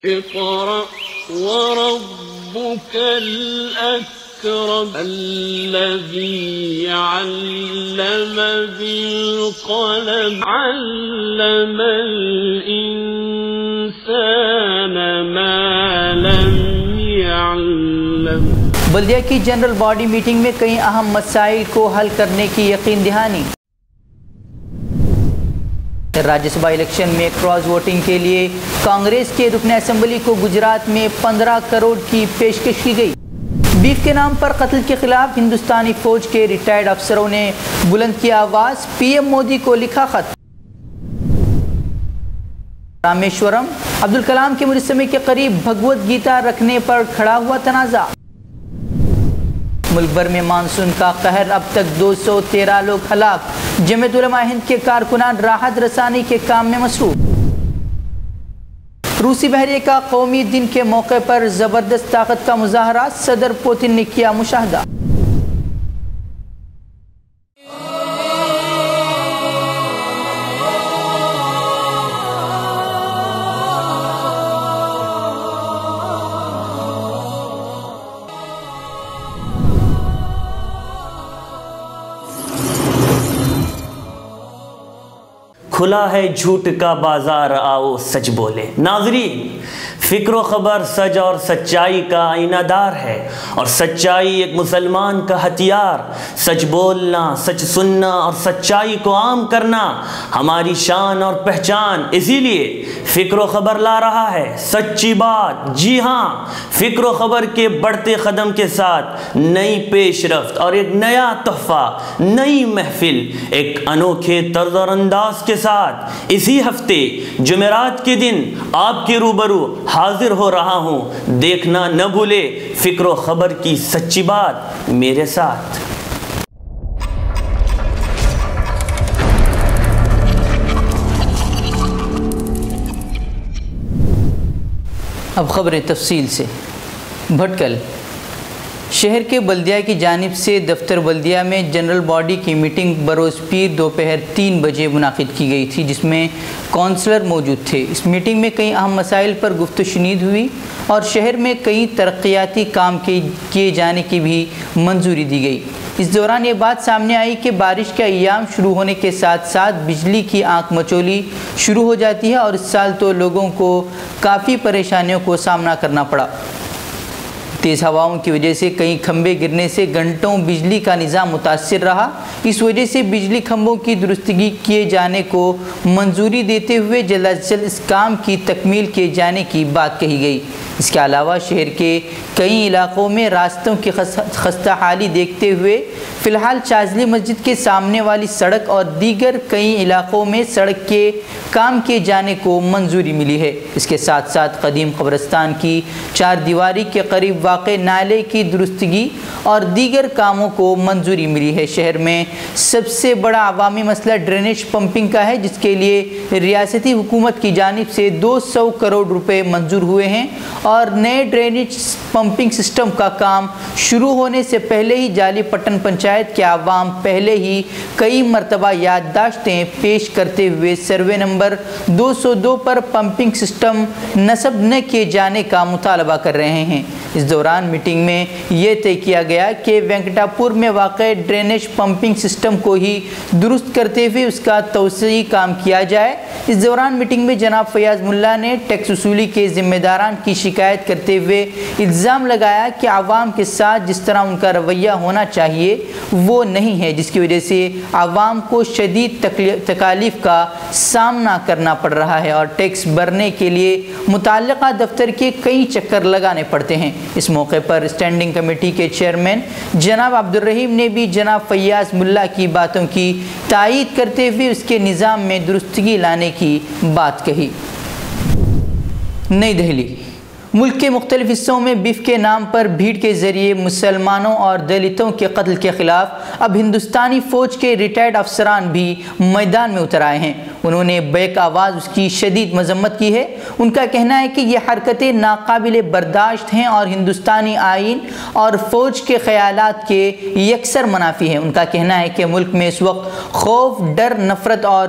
اقرأ وربك الأكرم الذي علم بالقلم علم الإنسان ما لم يعلم۔ بلدیہ کی جنرل باڈی میٹنگ میں کئی اہم مسائل کو حل کرنے کی یقین دہانی۔ راجیہ سبھا الیکشن میں کراس ووٹنگ کے لیے کانگریس کے رکن اسمبلی کو گجرات میں 15 کروڑ کی پیشکش کی گئی۔ بیف کے نام پر قتل کے خلاف ہندوستانی فوج کے ریٹائرڈ افسروں نے بلند کیا آواز، پی ایم مودی کو لکھا خط۔ رامیشورم عبدالکلام کے مجسمے کے قریب بھگوت گیتا رکھنے پر کھڑا ہوا تنازع۔ ملک بھر میں مانسون کا قہر، اب تک 213 لوگ ہلاک، جمعیت علماء ہند کے کارکنان راحت رسانی کے کام میں مصروف۔ روسی بحریے کا قومی دن کے موقع پر زبردست طاقت کا مظاہرہ، صدر پوتن نے کیا مشاہدہ۔ کھلا ہے جھوٹ کا بازار، آؤ سچ بولے۔ ناظرین، فکر و خبر سچ اور سچائی کا آئینہ دار ہے، اور سچائی ایک مسلمان کا ہتھیار۔ سچ بولنا، سچ سننا اور سچائی کو عام کرنا ہماری شان اور پہچان۔ اسی لیے فکر و خبر لا رہا ہے سچی بات۔ جی ہاں، فکر و خبر کے بڑھتے قدم کے ساتھ نئی پیش رفت اور ایک نیا تحفہ، نئی محفل، ایک انوکھے طرز اور انداز کے ساتھ اسی ہفتے جمعرات کے دن آپ کے روبرو حاضر ہو رہا ہوں۔ دیکھنا نہ بھولے فکر و خبر کی سچی بات میرے ساتھ۔ اب خبریں تفصیل سے۔ بھٹکل شہر کے بلدیہ کی جانب سے دفتر بلدیہ میں جنرل باڈی کی میٹنگ بروز پیر دوپہر 3 بجے منعقد کی گئی تھی، جس میں کونسلر موجود تھے۔ اس میٹنگ میں کئی اہم مسائل پر گفت و شنید ہوئی اور شہر میں کئی ترقیاتی کام کیے جانے کی بھی منظوری دی گئی۔ اس دوران یہ بات سامنے آئی کہ بارش کے ایام شروع ہونے کے ساتھ ساتھ بجلی کی آنکھ مچولی شروع ہو جاتی ہے، اور اس سال تو لوگوں کو کافی پریشانیوں کو سامنا کرنا پڑا۔ تیز ہواؤں کی وجہ سے کئی کھمبے گرنے سے گھنٹوں بجلی کا نظام متاثر رہا۔ اس وجہ سے بجلی کھمبوں کی درستگی کیے جانے کو منظوری دیتے ہوئے جلد از جلد اس کام کی تکمیل کیے جانے کی بات کہی گئی۔ اس کے علاوہ شہر کے کئی علاقوں میں راستوں کی خستہ حالی دیکھتے ہوئے فی الحال چازلی مسجد کے سامنے والی سڑک اور دیگر کئی علاقوں میں سڑک کے کام کیے جانے کو منظوری ملی ہے۔ اس کے ساتھ ساتھ قدیم قبرستان کی 4 دیواری کے قریب واقع نالے کی درستگی اور دیگر کاموں کو منظوری ملی ہے۔ شہر میں سب سے بڑا عوامی مسئلہ ڈرینیج پمپنگ کا ہے، جس کے لیے ریاستی حکومت کی جانب سے 200 کروڑ روپے منظور ہوئے ہیں، اور نئے ڈرینیج پمپنگ سسٹم کا کام شروع ہونے سے پہلے ہی جالی پٹن پنچایت کے عوام پہلے ہی کئی مرتبہ یادداشتیں پیش کرتے ہوئے سروے نمبر 202 پر پمپنگ سسٹم نصب نہ کیے جانے کا مطالبہ کر رہے ہیں۔ اس دوران میٹنگ میں یہ طے کیا گیا کہ وینکٹاپور میں واقع ڈرینیج پمپنگ سسٹم کو ہی درست کرتے ہوئے اس کا توسیعی کام کیا جائے۔ اس دوران میٹنگ میں جناب فیاض ملا نے ٹیکس وصولی کے ذمہ داران کی شکایت کرتے ہوئے الزام لگایا کہ عوام کے ساتھ جس طرح ان کا رویہ ہونا چاہیے وہ نہیں ہے، جس کی وجہ سے عوام کو شدید تکالیف کا سامنا کرنا پڑ رہا ہے اور ٹیکس بھرنے کے لیے متعلقہ دفتر کے کئی چکر لگانے پڑتے ہیں۔ اس موقع پر اسٹینڈنگ کمیٹی کے چیئرمین جناب عبدالرحیم نے بھی جناب فیاض ملا کی باتوں کی تائید کرتے ہوئے اس کے نظام میں درستگی لانے کی بات کہی۔ نئی دہلی ملک کے مختلف حصوں میں بیف کے نام پر بھیڑ کے ذریعے مسلمانوں اور دلتوں کے قتل کے خلاف اب ہندوستانی فوج کے ریٹائرڈ افسران بھی میدان میں اتر آئے ہیں۔ انہوں نے بیک آواز اس کی شدید مذمت کی ہے۔ ان کا کہنا ہے کہ یہ حرکتیں ناقابل برداشت ہیں اور ہندوستانی آئین اور فوج کے خیالات کے یکسر منافی ہیں۔ ان کا کہنا ہے کہ ملک میں اس وقت خوف، ڈر، نفرت اور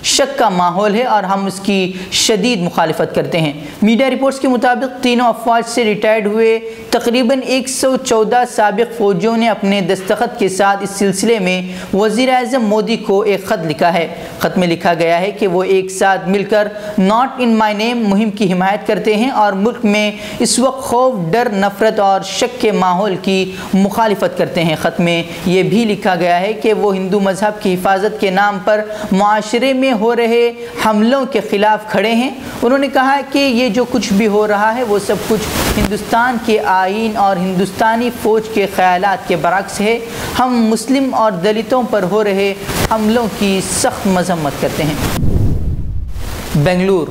شک کا ماحول ہے اور ہم اس کی شدید مخالفت کرتے ہیں۔ میڈیا رپورٹس کے مطابق تینوں افواج سے ریٹائرڈ ہوئے تقریباً 114 سابق فوجیوں نے اپنے دستخط کے ساتھ اس سلسلے میں وزیر اعظم مودی کو ایک خط لکھا ہے۔ خط میں لکھا گیا ہے کہ وہ ایک ساتھ مل کر ناٹ ان مائی نیم مہم کی حمایت کرتے ہیں اور ملک میں اس وقت خوف، ڈر، نفرت اور شک کے ماحول کی مخالفت کرتے ہیں۔ خط میں یہ بھی لکھا گیا ہے کہ وہ ہندو مذہب کی حفاظت کے نام پر معاشرے میں ہو رہے حملوں کے خلاف کھڑے ہیں۔ انہوں نے کہا کہ یہ جو کچھ بھی ہو رہا ہے وہ سب کچھ ہندوستان کے آئین اور ہندوستانی فوج کے خیالات کے برعکس ہے۔ ہم مسلم اور دلتوں پر ہو رہے حملوں کی سخت مذمت کرتے ہیں۔ بنگلور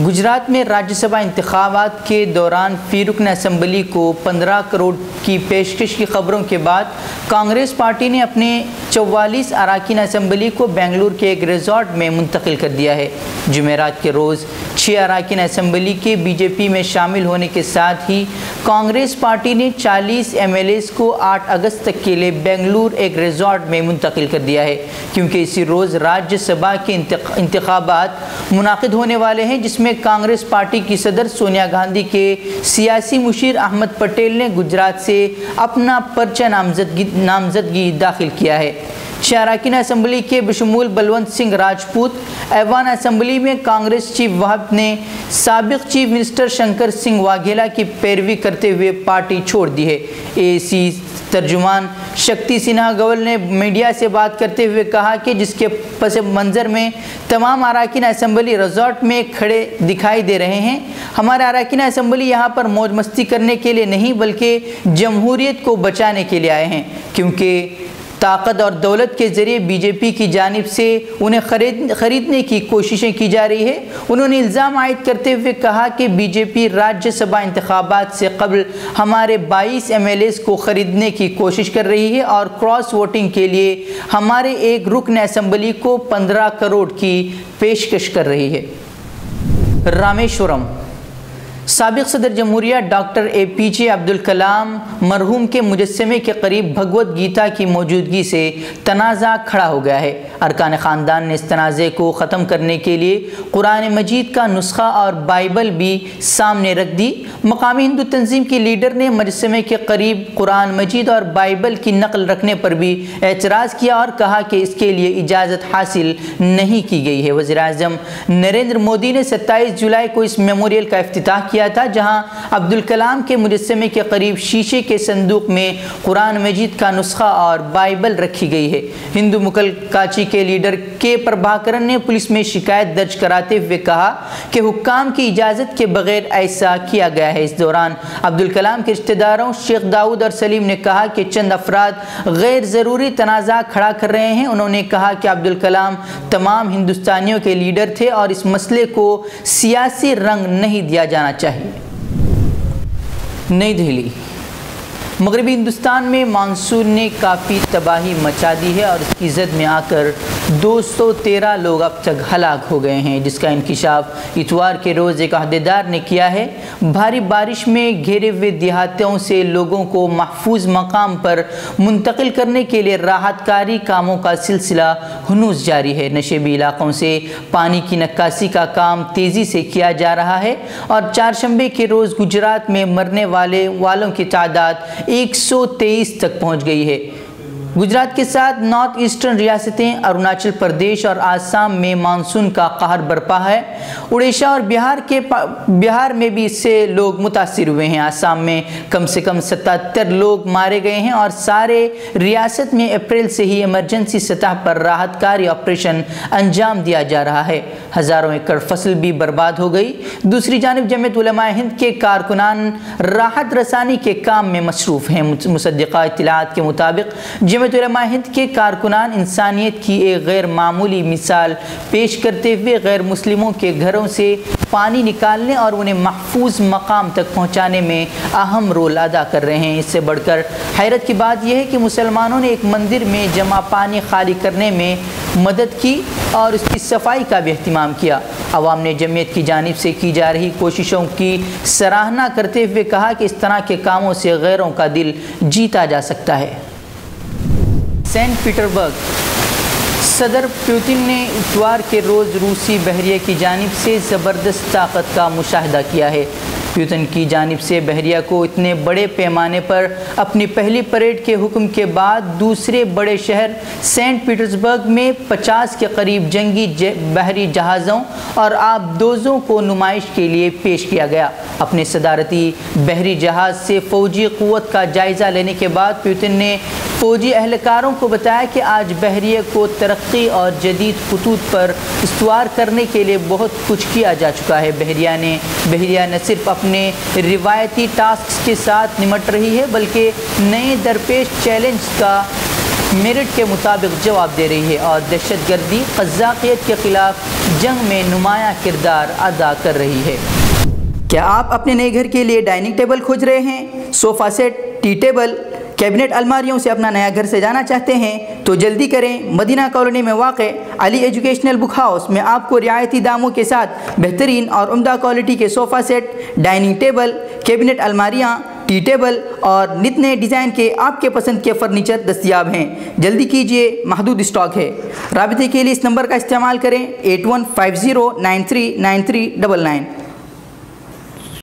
گجرات میں راجیہ سبھا انتخابات کے دوران فی رکن اسمبلی کو 15 کروڑ کی پیشکش کی خبروں کے بعد کانگریس پارٹی نے اپنے 44 اراکین اسمبلی کو بنگلور کے ایک ریزورٹ میں منتقل کر دیا ہے۔ جمعرات کے روز 6 اراکین اسمبلی کے بی جے پی میں شامل ہونے کے ساتھ ہی کانگریس پارٹی نے 40 ایم ایل ایز کو 8 اگست تک کے لیے بنگلور ایک ریزورٹ میں منتقل کر دیا ہے، کیونکہ اسی روز راجیہ سبھا کے انتخابات منعقد ہونے والے ہیں، جس میں کانگریس پارٹی کی صدر سونیا گاندھی کے سیاسی مشیر احمد پٹیل نے گجرات سے اپنا پرچہ نامزدگی داخل کیا ہے۔ 6 اراکین اسمبلی کے بشمول بلونت سنگھ راجپوت، ایوان اسمبلی میں کانگریس چیف وہب نے سابق چیف منسٹر شنکر سنگھ واگھیلا کی پیروی کرتے ہوئے پارٹی چھوڑ دی ہے۔ اے سی ترجمان شکتی سنہا گول نے میڈیا سے بات کرتے ہوئے کہا کہ جس کے پس منظر میں تمام اراکین اسمبلی ریزورٹ میں کھڑے دکھائی دے رہے ہیں، ہمارے اراکین اسمبلی یہاں پر موج مستی کرنے کے لیے نہیں بلکہ جمہوریت کو بچانے کے لیے آئے ہیں، کیونکہ طاقت اور دولت کے ذریعے بی جے پی کی جانب سے انہیں خریدنے کی کوششیں کی جا رہی ہے۔ انہوں نے الزام عائد کرتے ہوئے کہا کہ بی جے پی راجیہ سبھا انتخابات سے قبل ہمارے 22 ایم ایل ایز کو خریدنے کی کوشش کر رہی ہے اور کراس ووٹنگ کے لیے ہمارے ایک رکن اسمبلی کو 15 کروڑ کی پیشکش کر رہی ہے۔ رامیشورم سابق صدر جمہوریہ ڈاکٹر اے پی جے عبدالکلام مرحوم کے مجسمے کے قریب بھگوت گیتا کی موجودگی سے تنازع کھڑا ہو گیا ہے۔ ارکان خاندان نے اس تنازع کو ختم کرنے کے لیے قرآن مجید کا نسخہ اور بائبل بھی سامنے رکھ دی۔ مقامی ہندو تنظیم کی لیڈر نے مجسمے کے قریب قرآن مجید اور بائبل کی نقل رکھنے پر بھی اعتراض کیا اور کہا کہ اس کے لیے اجازت حاصل نہیں کی گئی ہے۔ وزیر اعظم نریندر مودی نے 27 جولائی کو اس میموریل کا افتتاح کیا تھا، جہاں عبدالکلام کے مجسمے کے قریب شیشے کے صندوق میں قرآن مجید کا نسخہ اور بائبل رکھی گئی ہے۔ ہندو مکل کاچی کے لیڈر کے پربھاکرن نے پولیس میں شکایت درج کراتے ہوئے کہا کہ حکام کی اجازت کے بغیر ایسا کیا گیا ہے۔ اس دوران عبدالکلام کے رشتہ داروں شیخ داؤد اور سلیم نے کہا کہ چند افراد غیر ضروری تنازع کھڑا کر رہے ہیں۔ انہوں نے کہا کہ عبدالکلام تمام ہندوستانیوں کے لیڈر تھے اور اس مسئلے کو سیاسی رنگ نہیں دیا جانا چاہیے۔ نئی دہلی مغربی ہندوستان میں مانسون نے کافی تباہی مچا دی ہے اور اس کی زد میں آ کر 213 لوگ اب تک ہلاک ہو گئے ہیں، جس کا انکشاف اتوار کے روز ایک عہدیدار نے کیا ہے۔ بھاری بارش میں گھیرے ہوئے دیہاتوں سے لوگوں کو محفوظ مقام پر منتقل کرنے کے لیے راحت کاری کاموں کا سلسلہ ہنوز جاری ہے۔ نشیبی علاقوں سے پانی کی نکاسی کا کام تیزی سے کیا جا رہا ہے اور چہارشنبے کے روز گجرات میں مرنے والوں کی تعداد 123 تک پہنچ گئی ہے۔ گجرات کے ساتھ نارتھ ایسٹرن ریاستیں اروناچل پردیش اور آسام میں مانسون کا قہر برپا ہے۔ اڑیسہ اور بہار میں بھی اس سے لوگ متاثر ہوئے ہیں۔ آسام میں کم سے کم 77 لوگ مارے گئے ہیں اور سارے ریاست میں اپریل سے ہی ایمرجنسی سطح پر راحت کاری آپریشن انجام دیا جا رہا ہے۔ ہزاروں ایکڑ فصل بھی برباد ہو گئی۔ دوسری جانب جمعیت علماء ہند کے کارکنان راحت رسانی کے کام میں مصروف ہیں۔ مصدقہ اطلاعات کے مطابق جمعیت علماء ہند کے کارکنان انسانیت کی ایک غیر معمولی مثال پیش کرتے ہوئے غیر مسلموں کے گھروں سے پانی نکالنے اور انہیں محفوظ مقام تک پہنچانے میں اہم رول ادا کر رہے ہیں۔ اس سے بڑھ کر حیرت کی بات یہ ہے کہ مسلمانوں نے ایک مندر میں جمع پانی خالی کرنے میں مدد کی اور اس کی صفائی کا بھی اہتمام کیا۔ عوام نے جمعیت کی جانب سے کی جا رہی کوششوں کی سراہنا کرتے ہوئے کہا کہ اس طرح کے کاموں سے غیروں کا دل جیتا جا سکتا ہے۔ سینٹ پیٹربرگ صدر پیوتن نے اتوار کے روز روسی بحریہ کی جانب سے زبردست طاقت کا مشاہدہ کیا ہے۔ پیوتن کی جانب سے بحریہ کو اتنے بڑے پیمانے پر اپنی پہلی پریڈ کے حکم کے بعد دوسرے بڑے شہر سینٹ پیٹرزبرگ میں 50 کے قریب جنگی بحری جہازوں اور آبدوزوں کو نمائش کے لیے پیش کیا گیا۔ اپنے صدارتی بحری جہاز سے فوجی قوت کا جائزہ لینے کے بعد پیوتن نے فوجی اہلکاروں کو بتایا کہ آج بحریہ کو ترقی اور جدید خطوط پر استوار کرنے کے لیے بہت کچھ کیا جا چکا ہے۔ بحریہ نہ صرف اپنے روایتی ٹاسکس کے ساتھ نمٹ رہی ہے بلکہ نئے درپیش چیلنج کا میرٹ کے مطابق جواب دے رہی ہے اور دہشت گردی قزاقیت کے خلاف جنگ میں نمایاں کردار ادا کر رہی ہے۔ کیا آپ اپنے نئے گھر کے لیے ڈائننگ ٹیبل کھوج رہے ہیں؟ Sofa set, tea table, cabinet الماریوں سے اپنا نیا گھر سجانا چاہتے ہیں تو جلدی کریں۔ مدینہ کالونی میں واقع علی ایجوکیشنل بک ہاؤس میں آپ کو رعایتی داموں کے ساتھ بہترین اور عمدہ کوالٹی کے sofa set, dining table, cabinet الماریاں، ٹی ٹیبل اور نت نئے ڈیزائن کے آپ کے پسند کے فرنیچر دستیاب ہیں۔ جلدی کیجیے، محدود اسٹاک ہے۔ رابطے کے لیے اس نمبر کا استعمال کریں 8150939399۔